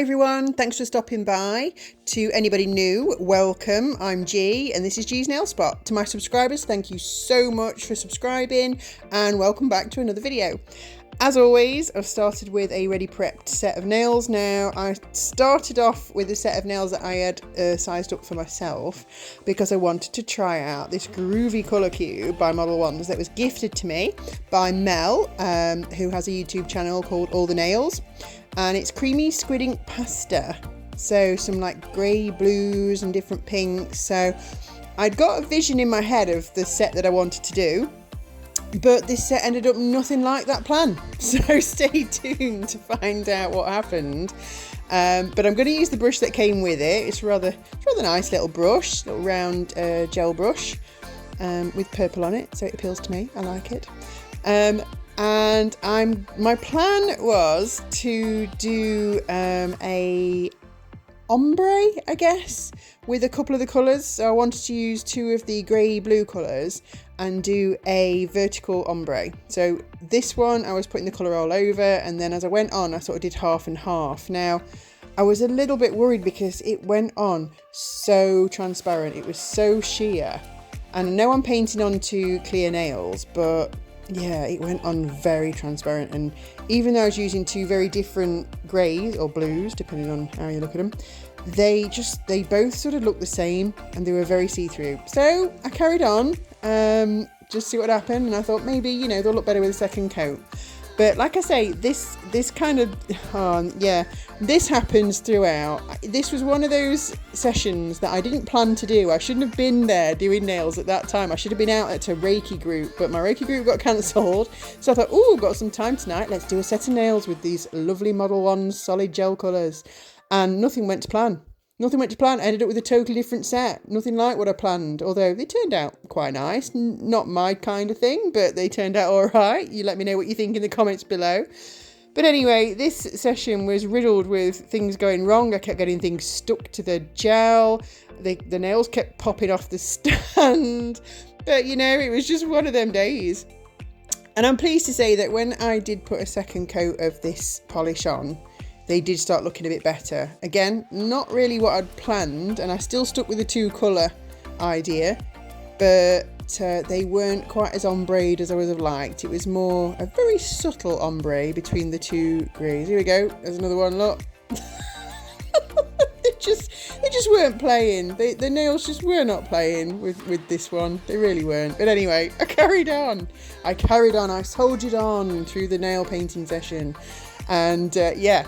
everyone, thanks for stopping by. To anybody new, welcome. I'm G and this is G's Nail Spot. To my subscribers, thank you so much for subscribing and welcome back to another video. As always, I've started with a ready prepped set of nails. Now, I started off with a set of nails that I had sized up for myself because I wanted to try out this groovy colour cube by Modelones that was gifted to me by Mel, who has a YouTube channel called All the Nails, and it's creamy squid ink pasta. So some like grey blues and different pinks. So I'd got a vision in my head of the set that I wanted to do, but this set ended up nothing like that plan. So stay tuned to find out what happened. But I'm going to use the brush that came with it. It's rather nice little brush, little round gel brush with purple on it, so it appeals to me. I like it. And my plan was to do a ombre, I guess, with a couple of the colours. So I wanted to use two of the grey blue colours and do a vertical ombre. So this one I was putting the colour all over, and then as I went on I sort of did half and half. Now I was a little bit worried because it went on so transparent, it was so sheer, and I know I'm painting onto clear nails, but yeah, it went on very transparent. And even though I was using two very different greys or blues, depending on how you look at them, they both sort of looked the same and they were very see-through. So I carried on, just see what happened, and I thought maybe, you know, they'll look better with a second coat. But like I say, this kind of, this happens throughout. This was one of those sessions that I didn't plan to do. I shouldn't have been there doing nails at that time. I should have been out at a Reiki group, but my Reiki group got cancelled. So I thought, oh, I've got some time tonight. Let's do a set of nails with these lovely Modelones solid gel colours. And nothing went to plan. Nothing went to plan. I ended up with a totally different set. Nothing like what I planned, although they turned out quite nice. Not my kind of thing, but they turned out all right. You let me know what you think in the comments below. But anyway, this session was riddled with things going wrong. I kept getting things stuck to the gel. The nails kept popping off the stand. But, you know, it was just one of them days. And I'm pleased to say that when I did put a second coat of this polish on, they did start looking a bit better. Again, not really what I'd planned, and I still stuck with the two colour idea, but they weren't quite as ombre'd as I would have liked. It was more a very subtle ombre between the two greys. Here we go, there's another one, look. They just weren't playing. The nails just were not playing with this one. They really weren't. But anyway, I carried on. I soldiered on through the nail painting session. And yeah.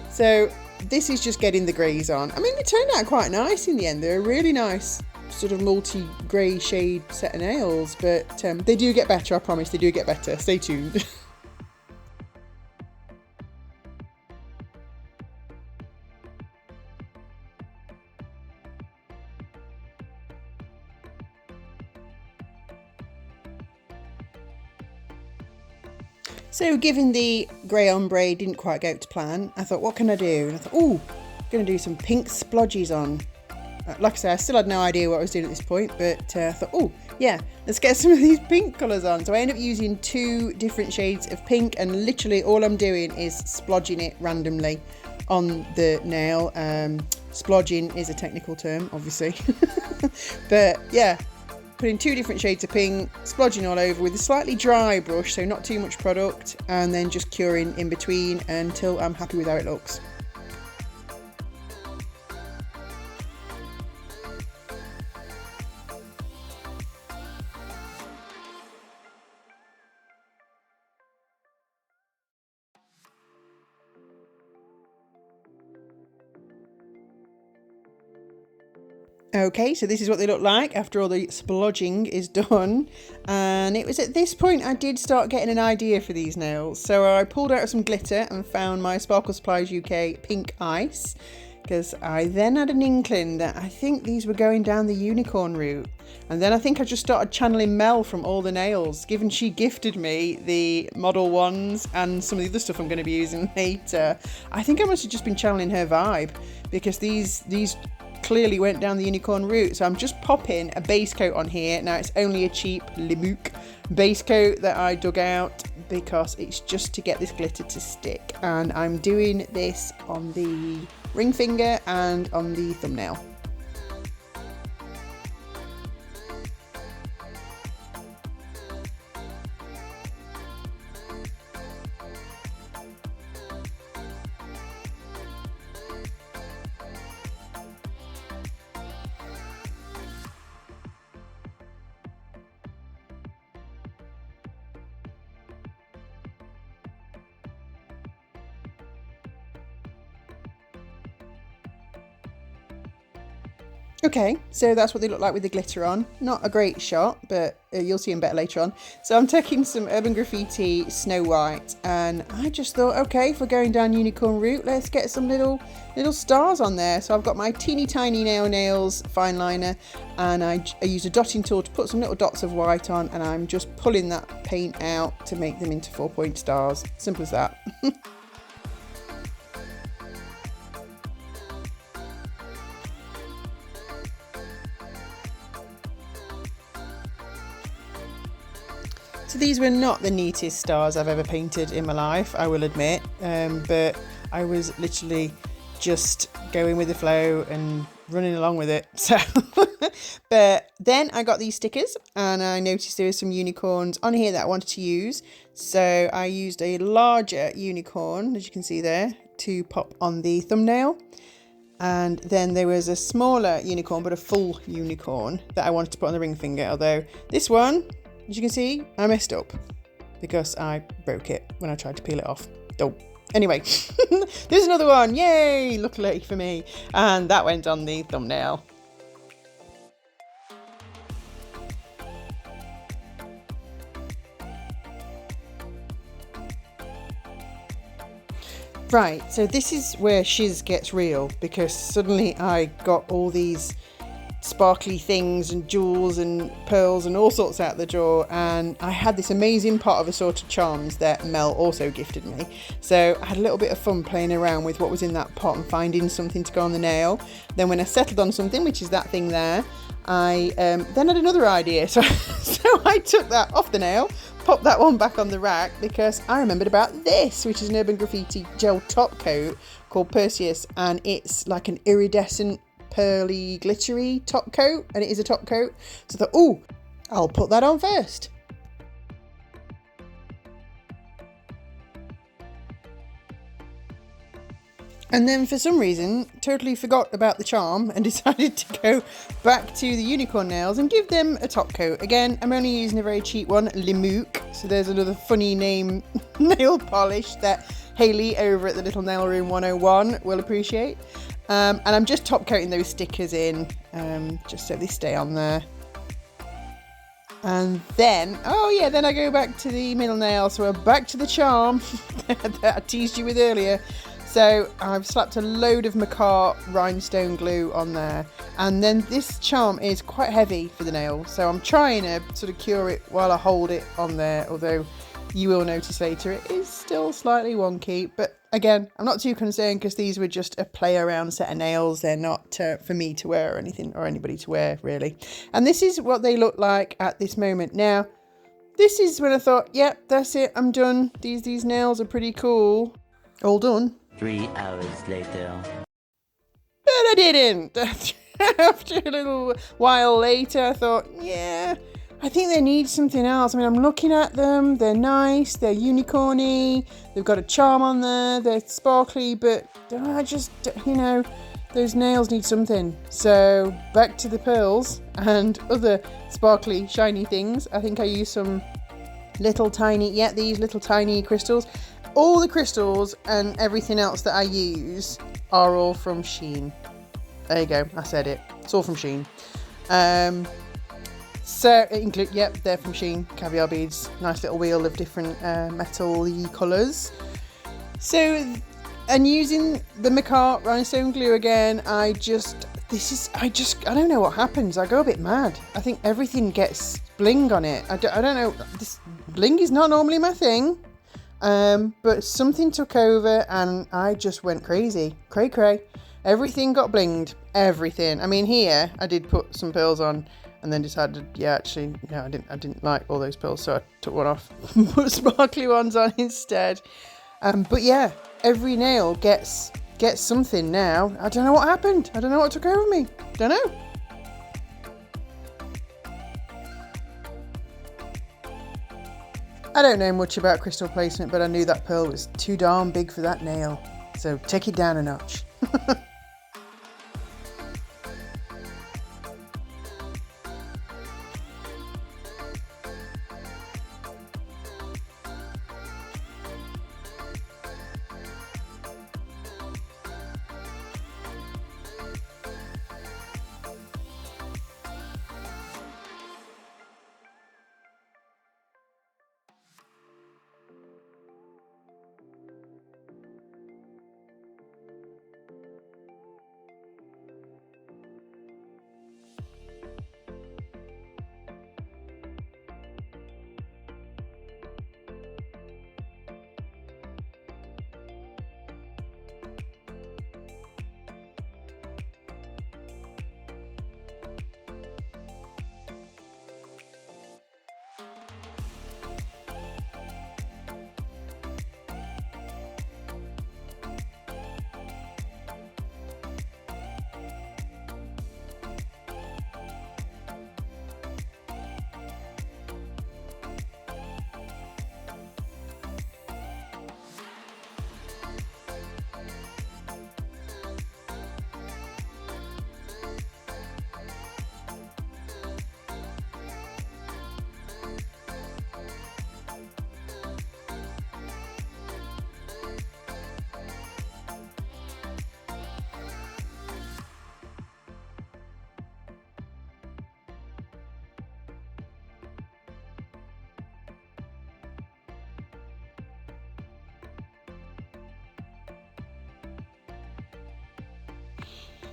So this is just getting the greys on. I mean, they turned out quite nice in the end. They're a really nice sort of multi-grey shade set of nails, but they do get better, I promise. They do get better. Stay tuned. So given the grey ombre didn't quite go to plan, I thought, what can I do? And I thought, oh, I'm going to do some pink splodgies on. Like I said, I still had no idea what I was doing at this point, but I thought, oh, yeah, let's get some of these pink colours on. So I ended up using two different shades of pink, and literally all I'm doing is splodging it randomly on the nail. Splodging is a technical term, obviously. But yeah. Putting two different shades of pink, splodging all over with a slightly dry brush, so not too much product, and then just curing in between until I'm happy with how it looks. Okay, so this is what they look like after all the splodging is done. And it was at this point I did start getting an idea for these nails. So I pulled out some glitter and found my Sparkle Supplies UK Pink Ice, because I then had an inkling that I think these were going down the unicorn route. And then I think I just started channeling Mel from All the Nails, given she gifted me the Modelones and some of the other stuff I'm going to be using later. I think I must have just been channeling her vibe, because these clearly went down the unicorn route. So I'm just popping a base coat on here. Now it's only a cheap Mooc base coat that I dug out because it's just to get this glitter to stick, and I'm doing this on the ring finger and on the thumbnail. Okay, so that's what they look like with the glitter on. Not a great shot, but you'll see them better later on. So I'm taking some Urban Graffiti Snow White, and I just thought, okay, if we're going down unicorn route, let's get some little stars on there. So I've got my teeny tiny nails fine liner, and I used a dotting tool to put some little dots of white on, and I'm just pulling that paint out to make them into 4-point stars. Simple as that. So these were not the neatest stars I've ever painted in my life, I will admit, but I was literally just going with the flow and running along with it. So, but then I got these stickers, and I noticed there were some unicorns on here that I wanted to use. So I used a larger unicorn, as you can see there, to pop on the thumbnail. And then there was a smaller unicorn, but a full unicorn, that I wanted to put on the ring finger. Although this one, as you can see, I messed up because I broke it when I tried to peel it off. Oh, anyway, there's another one. Yay, luckily for me. And that went on the thumbnail. Right, so this is where shiz gets real, because suddenly I got all these sparkly things and jewels and pearls and all sorts out the drawer, and I had this amazing pot of assorted charms that Mel also gifted me. So I had a little bit of fun playing around with what was in that pot and finding something to go on the nail. Then when I settled on something, which is that thing there, I then had another idea. So I took that off the nail, popped that one back on the rack, because I remembered about this, which is an Urban Graffiti gel top coat called Perseus, and it's like an iridescent pearly glittery top coat, and it is a top coat. So I thought, oh, I'll put that on first. And then for some reason totally forgot about the charm and decided to go back to the unicorn nails and give them a top coat. Again, I'm only using a very cheap one, Mooc. So there's another funny name nail polish that Hayley over at the Little Nail Room 101 will appreciate. And I'm just top coating those stickers in, just so they stay on there. And then, oh yeah, then I go back to the middle nail. So we're back to the charm that I teased you with earlier. So I've slapped a load of Mooc rhinestone glue on there. And then this charm is quite heavy for the nail. So I'm trying to sort of cure it while I hold it on there. Although you will notice later it is still slightly wonky. But again, I'm not too concerned because these were just a play around set of nails. They're not for me to wear or anything, or anybody to wear really. And this is what they look like at this moment. Now, this is when I thought, yep, that's it, I'm done. These nails are pretty cool. All done. 3 hours later. But I didn't. After a little while later, I thought, yeah, I think they need something else. I mean, I'm looking at them. They're nice. They're unicorny. They've got a charm on there. They're sparkly, but I just, those nails need something. So back to the pearls and other sparkly, shiny things. I think I used some these little tiny crystals. All the crystals and everything else that I use are all from Shein. There you go, I said it. It's all from Shein. So include, yep, they're from Shein. Caviar beads, nice little wheel of different metal-y colours. So, and using the Mooc rhinestone glue again, I don't know what happens. I go a bit mad. I think everything gets bling on it. I don't know. This bling is not normally my thing. But something took over and I just went crazy. Cray. Everything got blinged. Everything. I mean, here I did put some pearls on and then decided, yeah, actually, I didn't like all those pearls, so I took one off, put sparkly ones on instead. But yeah, every nail gets something now. I don't know what happened. I don't know what took over me. Don't know. I don't know much about crystal placement, but I knew that pearl was too darn big for that nail. So take it down a notch.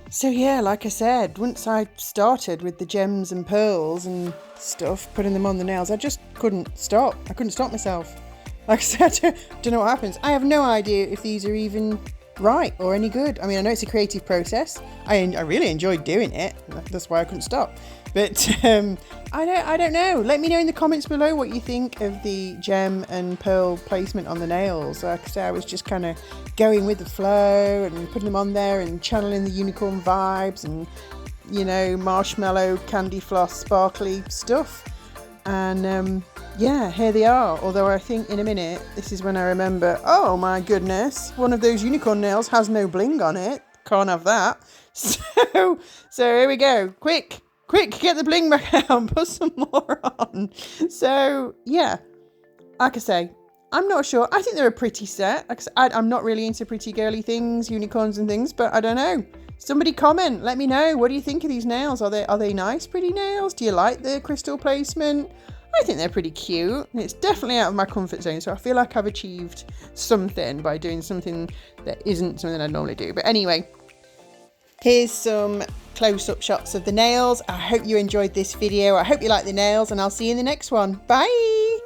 So yeah, like I said, once I started with the gems and pearls and stuff, putting them on the nails, I just couldn't stop. I couldn't stop myself. Like I said, I don't know what happens. I have no idea if these are even right or any good. I mean, I know it's a creative process. I really enjoyed doing it. That's why I couldn't stop. But I don't know. Let me know in the comments below what you think of the gem and pearl placement on the nails. Like I say, I was just kind of going with the flow and putting them on there and channeling the unicorn vibes and, you know, marshmallow, candy floss, sparkly stuff. And yeah, here they are. Although I think in a minute, this is when I remember, oh my goodness, one of those unicorn nails has no bling on it. Can't have that. So here we go. Quick, get the bling back out and put some more on. So yeah, like I say, I'm not sure. I think they're a pretty set. Like I said, I'm not really into pretty girly things, unicorns and things, but I don't know. Somebody comment, let me know. What do you think of these nails? Are they nice, pretty nails? Do you like the crystal placement? I think they're pretty cute. It's definitely out of my comfort zone, so I feel like I've achieved something by doing something that isn't something I normally do. But anyway, here's some close-up shots of the nails. I hope you enjoyed this video. I hope you like the nails, and I'll see you in the next one. Bye!